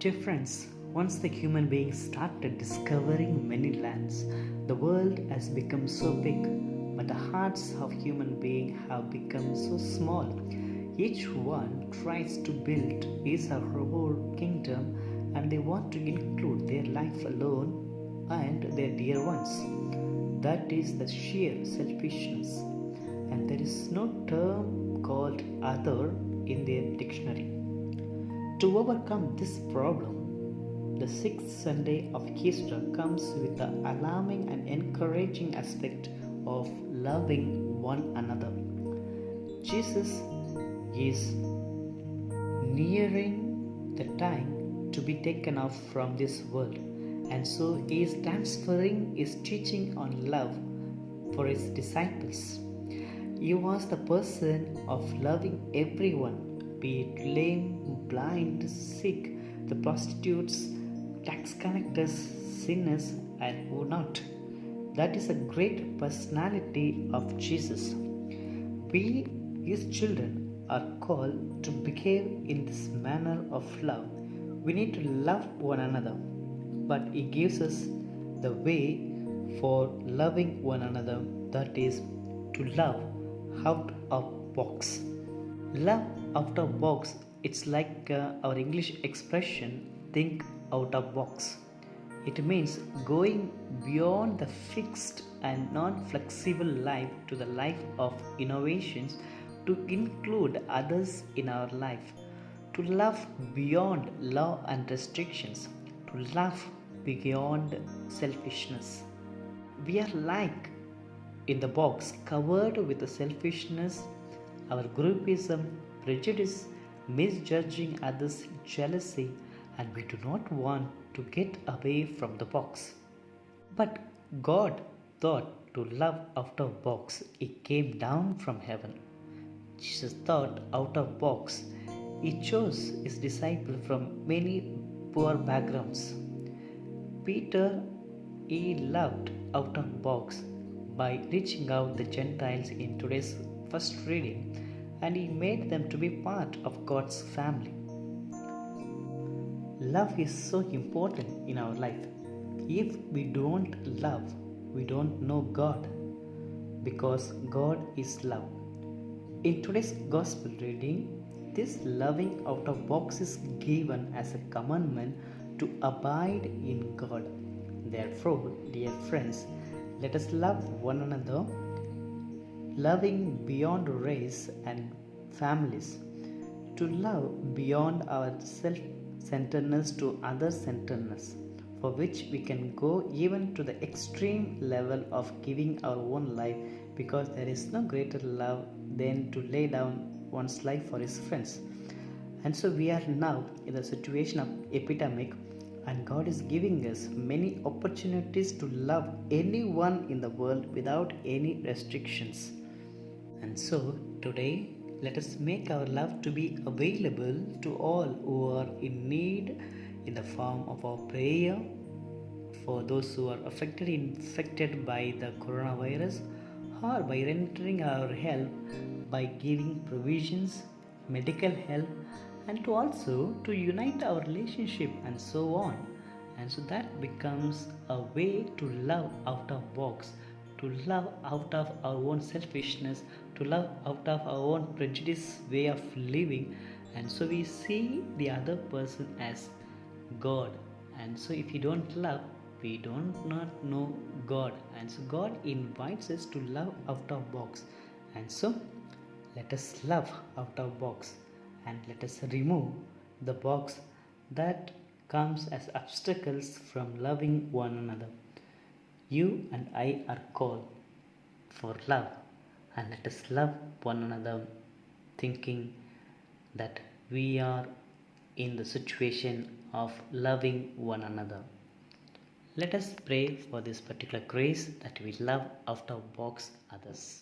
Dear friends, once the human beings started discovering many lands, the world has become so big, but the hearts of human beings have become so small. Each one tries to build his or her own kingdom, and they want to include their life alone and their dear ones. That is the sheer selfishness, and there is no term called other in their dictionary. To overcome this problem, the sixth Sunday of Easter comes with the alarming and encouraging aspect of loving one another. Jesus is nearing the time to be taken off from this world, and so he is transferring his teaching on love for his disciples. He was the person of loving everyone, be it lame, blind, sick, the prostitutes, tax collectors, sinners, and who not. That is a great personality of Jesus. We, his children, are called to behave in this manner of love. We need to love one another, but he gives us the way for loving one another, that is, to love out of box. Love out of box, it's like our English expression, think out of box. It means going beyond the fixed and non-flexible life to the life of innovations, to include others in our life, to love beyond law and restrictions, to love beyond selfishness. We are like in the box covered with the selfishness, our groupism, prejudice, misjudging others, jealousy, and we do not want to get away from the box. But God thought to love out of box. He came down from heaven. Jesus thought out of box. He chose his disciple from many poor backgrounds. Peter, he loved out of box by reaching out the Gentiles in today's first reading, and he made them to be part of God's family. Love is so important in our life. If we don't love, we don't know God, because God is love. In today's gospel reading, this loving out of box is given as a commandment to abide in God. Therefore, dear friends, let us love one another, loving beyond race and families, to love beyond our self-centeredness to other-centeredness, for which we can go even to the extreme level of giving our own life, because there is no greater love than to lay down one's life for his friends. And so we are now in the situation of epidemic, and God is giving us many opportunities to love anyone in the world without any restrictions. And so today, let us make our love to be available to all who are in need, in the form of our prayer for those who are infected by the coronavirus, or by rendering our help by giving provisions, medical help, and to also to unite our relationship, and so on. And so that becomes a way to love out of box, to love out of our own selfishness, to love out of our own prejudice way of living. And so we see the other person as God. And so if we don't love, we don't not know God. And so God invites us to love out of box. And so let us love out of box, and let us remove the box that comes as obstacles from loving one another. You and I are called for love, and let us love one another, thinking that we are in the situation of loving one another. Let us pray for this particular grace, that we love out of box others.